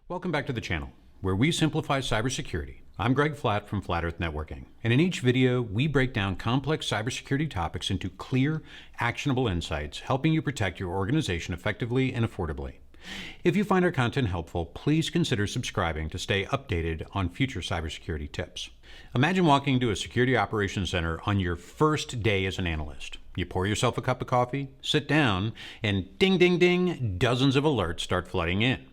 Welcome back to the channel, where we simplify cybersecurity. I'm Greg Flatt from Flat Earth Networking, and in each video, we break down complex cybersecurity topics into clear, actionable insights, helping you protect your organization effectively and affordably. If you find our content helpful, please consider subscribing to stay updated on future cybersecurity tips. Imagine walking into a security operations center on your first day as an analyst. You pour yourself a cup of coffee, sit down, and ding, ding, ding, dozens of alerts start flooding in.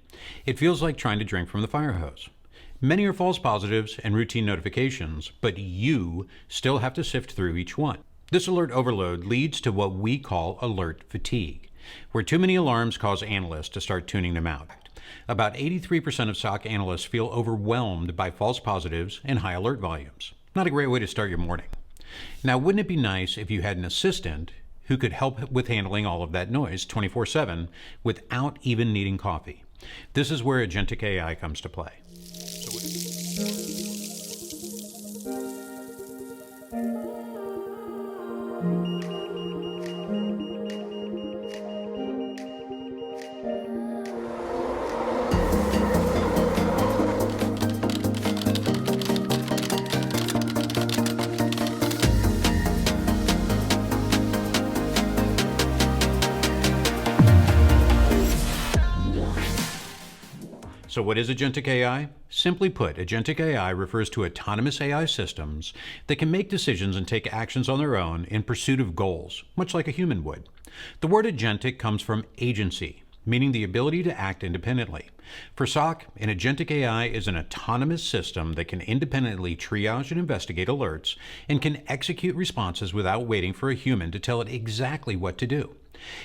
It feels like trying to drink from the fire hose. Many are false positives and routine notifications, but you still have to sift through each one. This alert overload leads to what we call alert fatigue, where too many alarms cause analysts to start tuning them out. About 83% of SOC analysts feel overwhelmed by false positives and high alert volumes. Not a great way to start your morning. Now, wouldn't it be nice if you had an assistant who could help with handling all of that noise 24/7 without even needing coffee? This is where Agentic AI comes to play. So what is Agentic AI? Simply put, Agentic AI refers to autonomous AI systems that can make decisions and take actions on their own in pursuit of goals, much like a human would. The word agentic comes from agency, meaning the ability to act independently. For SOC, an Agentic AI is an autonomous system that can independently triage and investigate alerts and can execute responses without waiting for a human to tell it exactly what to do.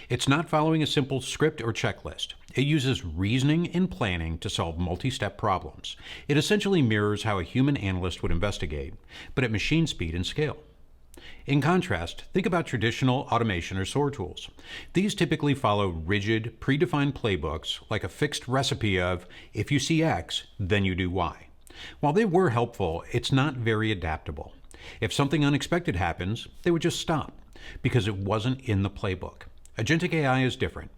It's not following a simple script or checklist. It uses reasoning and planning to solve multi-step problems. It essentially mirrors how a human analyst would investigate, but at machine speed and scale. In contrast, think about traditional automation or SOAR tools. These typically follow rigid, predefined playbooks like a fixed recipe of, if you see X, then you do Y. While they were helpful, it's not very adaptable. If something unexpected happens, they would just stop because it wasn't in the playbook. Agentic AI is different.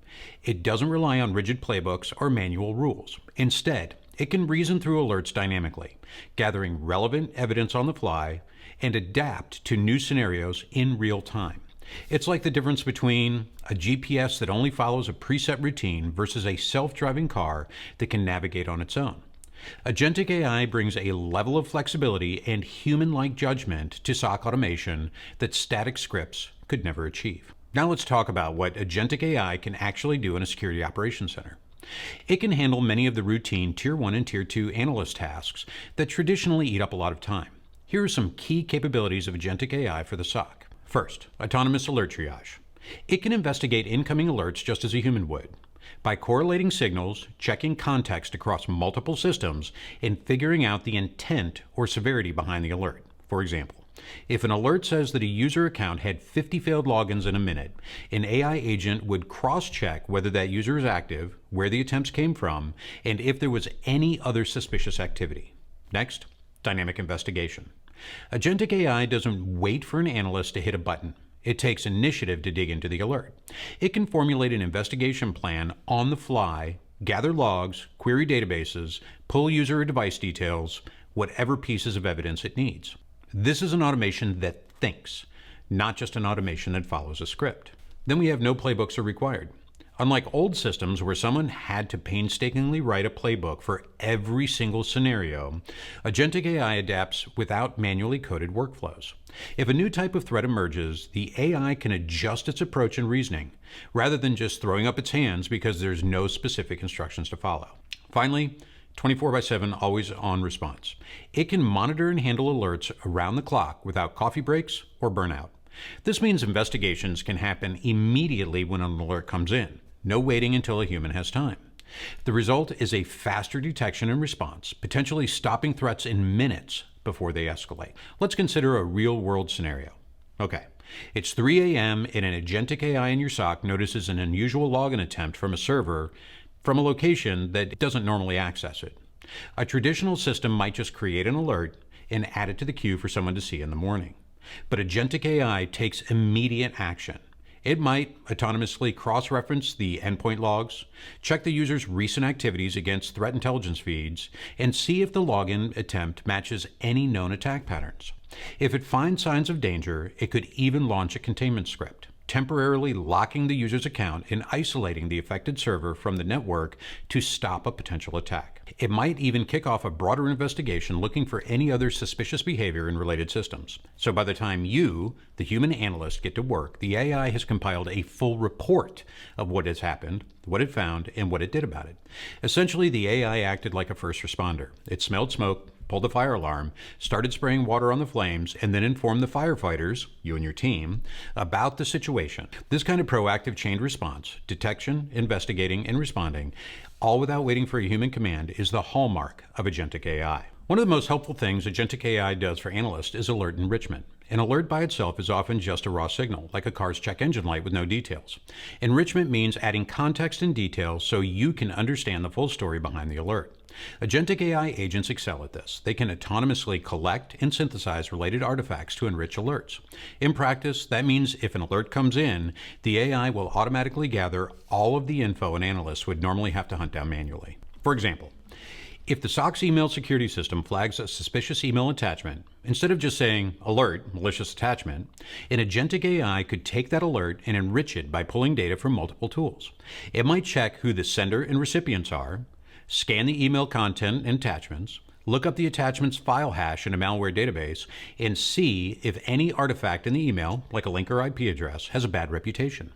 It doesn't rely on rigid playbooks or manual rules. Instead, it can reason through alerts dynamically, gathering relevant evidence on the fly, and adapt to new scenarios in real time. It's like the difference between a GPS that only follows a preset routine versus a self-driving car that can navigate on its own. Agentic AI brings a level of flexibility and human-like judgment to SOC automation that static scripts could never achieve. Now let's talk about what Agentic AI can actually do in a security operations center. It can handle many of the routine Tier 1 and Tier 2 analyst tasks that traditionally eat up a lot of time. Here are some key capabilities of Agentic AI for the SOC. First, autonomous alert triage. It can investigate incoming alerts just as a human would. By correlating signals, checking context across multiple systems, and figuring out the intent or severity behind the alert. For example, if an alert says that a user account had 50 failed logins in a minute, an AI agent would cross-check whether that user is active, where the attempts came from, and if there was any other suspicious activity. Next, dynamic investigation. Agentic AI doesn't wait for an analyst to hit a button. It takes initiative to dig into the alert. It can formulate an investigation plan on the fly, gather logs, query databases, pull user or device details, whatever pieces of evidence it needs. This is an automation that thinks, not just an automation that follows a script. Then we have no playbooks are required. Unlike old systems where someone had to painstakingly write a playbook for every single scenario, Agentic AI adapts without manually coded workflows. If a new type of threat emerges, the AI can adjust its approach and reasoning, rather than just throwing up its hands because there's no specific instructions to follow. Finally, 24/7 always on response. It can monitor and handle alerts around the clock without coffee breaks or burnout. This means investigations can happen immediately when an alert comes in, no waiting until a human has time. The result is a faster detection and response, potentially stopping threats in minutes before they escalate. Let's consider a real-world scenario. Okay, it's 3 a.m. and an Agentic AI in your SOC notices an unusual login attempt from a server from a location that doesn't normally access it. A traditional system might just create an alert and add it to the queue for someone to see in the morning. But Agentic AI takes immediate action. It might autonomously cross-reference the endpoint logs, check the user's recent activities against threat intelligence feeds, and see if the login attempt matches any known attack patterns. If it finds signs of danger, it could even launch a containment script, temporarily locking the user's account and isolating the affected server from the network to stop a potential attack. It might even kick off a broader investigation looking for any other suspicious behavior in related systems. So by the time you, the human analyst, get to work, the AI has compiled a full report of what has happened, what it found, and what it did about it. Essentially, the AI acted like a first responder. It smelled smoke, pulled the fire alarm, started spraying water on the flames, and then informed the firefighters, you and your team, about the situation. This kind of proactive chain response, detection, investigating, and responding, all without waiting for a human command, is the hallmark of Agentic AI. One of the most helpful things Agentic AI does for analysts is alert enrichment. An alert by itself is often just a raw signal, like a car's check engine light with no details. Enrichment means adding context and detail so you can understand the full story behind the alert. Agentic AI agents excel at this. They can autonomously collect and synthesize related artifacts to enrich alerts. In practice, that means if an alert comes in, the AI will automatically gather all of the info an analyst would normally have to hunt down manually. For example, if the SOCs email security system flags a suspicious email attachment, instead of just saying, alert, malicious attachment, an Agentic AI could take that alert and enrich it by pulling data from multiple tools. It might check who the sender and recipients are, scan the email content and attachments, look up the attachment's file hash in a malware database, and see if any artifact in the email, like a link or IP address, has a bad reputation.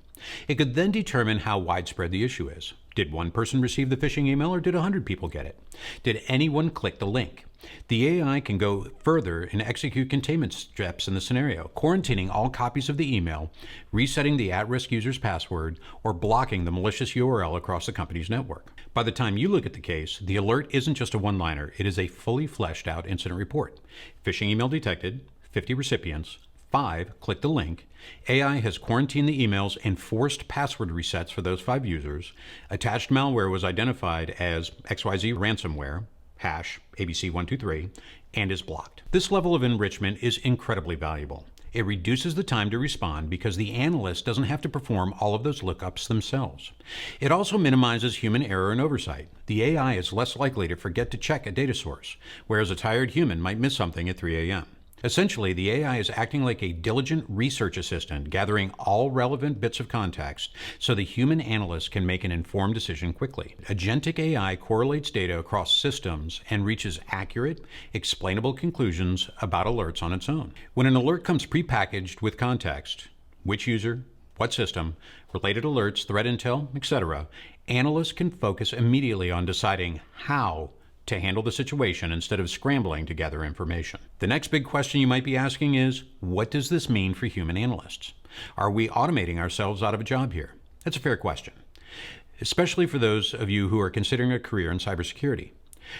It could then determine how widespread the issue is. Did one person receive the phishing email or did 100 people get it? Did anyone click the link? The AI can go further and execute containment steps in the scenario, quarantining all copies of the email, resetting the at-risk user's password, or blocking the malicious URL across the company's network. By the time you look at the case, the alert isn't just a one-liner, it is a fully fleshed out incident report. Phishing email detected, 50 recipients, 5 click the link. AI has quarantined the emails and forced password resets for those 5 users. Attached malware was identified as XYZ ransomware, hash ABC123, and is blocked. This level of enrichment is incredibly valuable. It reduces the time to respond because the analyst doesn't have to perform all of those lookups themselves. It also minimizes human error and oversight. The AI is less likely to forget to check a data source, whereas a tired human might miss something at 3 a.m. Essentially, the AI is acting like a diligent research assistant, gathering all relevant bits of context so the human analyst can make an informed decision quickly. Agentic AI correlates data across systems and reaches accurate, explainable conclusions about alerts on its own. When an alert comes prepackaged with context, which user, what system, related alerts, threat intel, etc., analysts can focus immediately on deciding how to handle the situation instead of scrambling to gather information. The next big question you might be asking is, what does this mean for human analysts? Are we automating ourselves out of a job here? That's a fair question, especially for those of you who are considering a career in cybersecurity.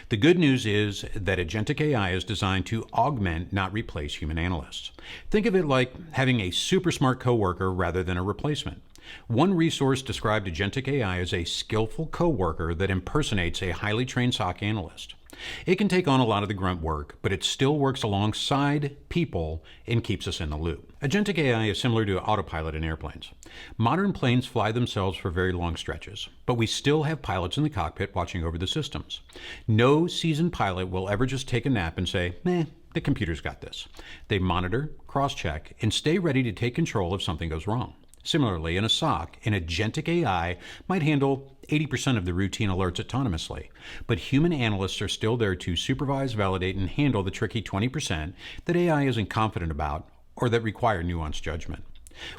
The good news is that Agentic AI is designed to augment, not replace human analysts. Think of it like having a super smart coworker rather than a replacement. One resource described Agentic AI as a skillful coworker that impersonates a highly trained SOC analyst. It can take on a lot of the grunt work, but it still works alongside people and keeps us in the loop. Agentic AI is similar to autopilot in airplanes. Modern planes fly themselves for very long stretches, but we still have pilots in the cockpit watching over the systems. No seasoned pilot will ever just take a nap and say, the computer's got this. They monitor, cross-check, and stay ready to take control if something goes wrong. Similarly, in a SOC, an Agentic AI might handle 80% of the routine alerts autonomously, but human analysts are still there to supervise, validate, and handle the tricky 20% that AI isn't confident about or that require nuanced judgment.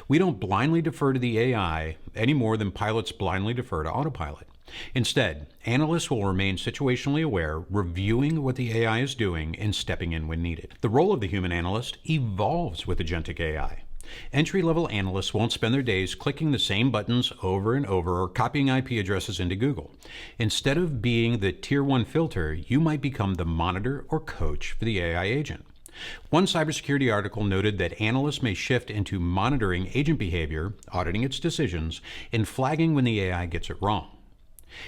We don't blindly defer to the AI any more than pilots blindly defer to autopilot. Instead, analysts will remain situationally aware, reviewing what the AI is doing and stepping in when needed. The role of the human analyst evolves with Agentic AI. Entry-level analysts won't spend their days clicking the same buttons over and over or copying IP addresses into Google. Instead of being the Tier 1 filter, you might become the monitor or coach for the AI agent. One cybersecurity article noted that analysts may shift into monitoring agent behavior, auditing its decisions, and flagging when the AI gets it wrong.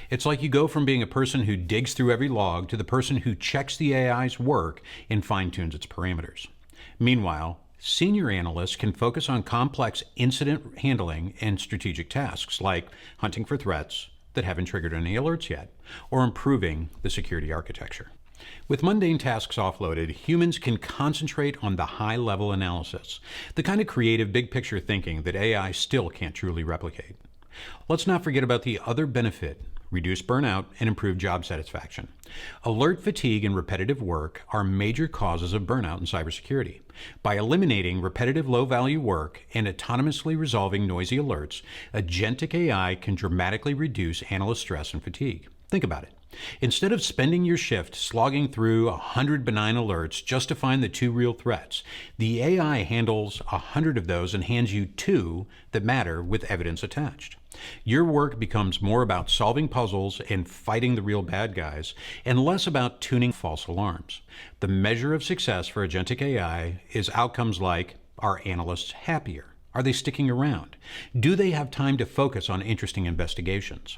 It's like you go from being a person who digs through every log to the person who checks the AI's work and fine-tunes its parameters. Meanwhile, Senior analysts can focus on complex incident handling and strategic tasks like hunting for threats that haven't triggered any alerts yet, or improving the security architecture. With mundane tasks offloaded, humans can concentrate on the high-level analysis, the kind of creative big-picture thinking that AI still can't truly replicate. Let's not forget about the other benefit: reduce burnout and improve job satisfaction. Alert fatigue and repetitive work are major causes of burnout in cybersecurity. By eliminating repetitive low-value work and autonomously resolving noisy alerts, Agentic AI can dramatically reduce analyst stress and fatigue. Think about it. Instead of spending your shift slogging through 100 benign alerts just to find the 2 real threats, the AI handles 100 of those and hands you 2 that matter with evidence attached. Your work becomes more about solving puzzles and fighting the real bad guys, and less about tuning false alarms. The measure of success for Agentic AI is outcomes like: are analysts happier? Are they sticking around? Do they have time to focus on interesting investigations?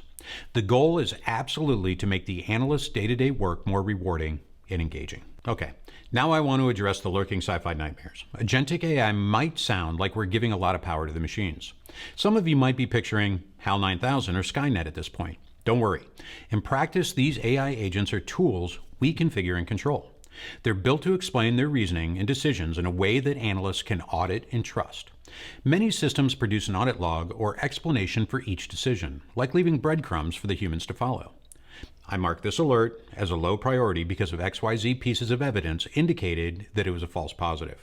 The goal is absolutely to make the analyst's day-to-day work more rewarding and engaging. Okay, now I want to address the lurking sci-fi nightmares. Agentic AI might sound like we're giving a lot of power to the machines. Some of you might be picturing HAL 9000 or Skynet at this point. Don't worry. In practice, these AI agents are tools we configure and control. They're built to explain their reasoning and decisions in a way that analysts can audit and trust. Many systems produce an audit log or explanation for each decision, like leaving breadcrumbs for the humans to follow. I mark this alert as a low priority because of XYZ pieces of evidence indicated that it was a false positive.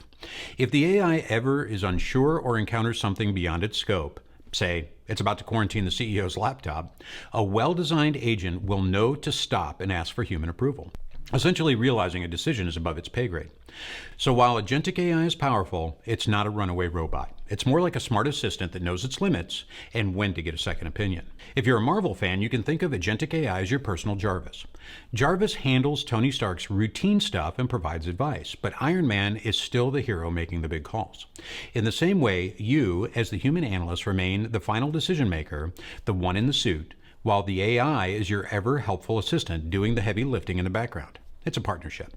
If the AI ever is unsure or encounters something beyond its scope, say it's about to quarantine the CEO's laptop, a well-designed agent will know to stop and ask for human approval, essentially realizing a decision is above its pay grade. So while Agentic AI is powerful, it's not a runaway robot. It's more like a smart assistant that knows its limits and when to get a second opinion. If you're a Marvel fan, you can think of Agentic AI as your personal Jarvis. Jarvis handles Tony Stark's routine stuff and provides advice, but Iron Man is still the hero making the big calls. In the same way, you, as the human analyst, remain the final decision maker, the one in the suit, while the AI is your ever-helpful assistant doing the heavy lifting in the background. It's a partnership.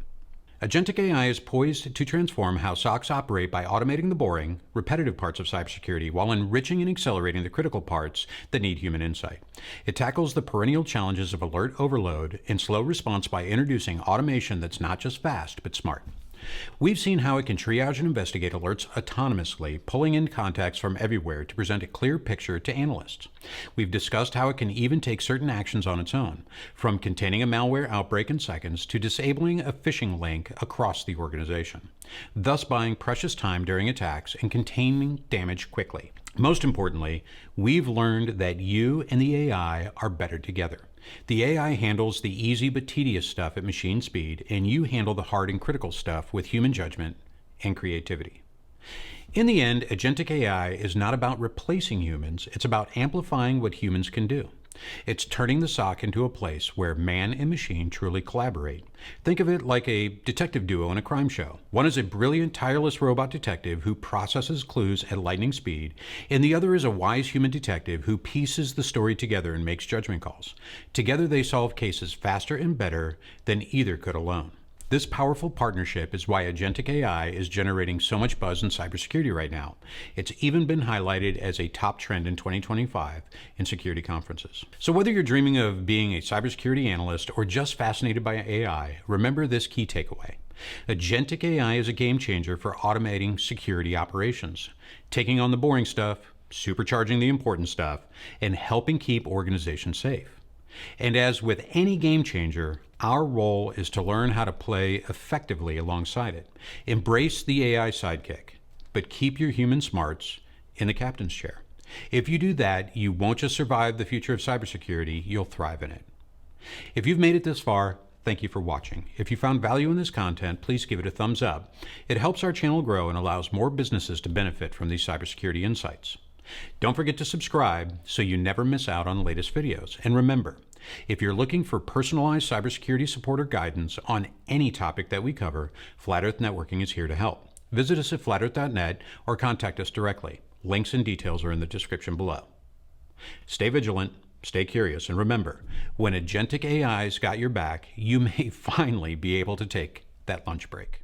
Agentic AI is poised to transform how SOCs operate by automating the boring, repetitive parts of cybersecurity while enriching and accelerating the critical parts that need human insight. It tackles the perennial challenges of alert overload and slow response by introducing automation that's not just fast, but smart. We've seen how it can triage and investigate alerts autonomously, pulling in context from everywhere to present a clear picture to analysts. We've discussed how it can even take certain actions on its own, from containing a malware outbreak in seconds to disabling a phishing link across the organization, thus buying precious time during attacks and containing damage quickly. Most importantly, we've learned that you and the AI are better together. The AI handles the easy but tedious stuff at machine speed, and you handle the hard and critical stuff with human judgment and creativity. In the end, Agentic AI is not about replacing humans, it's about amplifying what humans can do. It's turning the SOC into a place where man and machine truly collaborate. Think of it like a detective duo in a crime show. One is a brilliant, tireless robot detective who processes clues at lightning speed, and the other is a wise human detective who pieces the story together and makes judgment calls. Together they solve cases faster and better than either could alone. This powerful partnership is why Agentic AI is generating so much buzz in cybersecurity right now. It's even been highlighted as a top trend in 2025 in security conferences. So whether you're dreaming of being a cybersecurity analyst or just fascinated by AI, remember this key takeaway. Agentic AI is a game changer for automating security operations, taking on the boring stuff, supercharging the important stuff, and helping keep organizations safe. And as with any game changer, our role is to learn how to play effectively alongside it. Embrace the AI sidekick, but keep your human smarts in the captain's chair. If you do that, you won't just survive the future of cybersecurity, you'll thrive in it. If you've made it this far, thank you for watching. If you found value in this content, please give it a thumbs up. It helps our channel grow and allows more businesses to benefit from these cybersecurity insights. Don't forget to subscribe so you never miss out on the latest videos. And remember, if you're looking for personalized cybersecurity support or guidance on any topic that we cover, Flat Earth Networking is here to help. Visit us at flatearth.net or contact us directly. Links and details are in the description below. Stay vigilant, stay curious, and remember, when Agentic AI's got your back, you may finally be able to take that lunch break.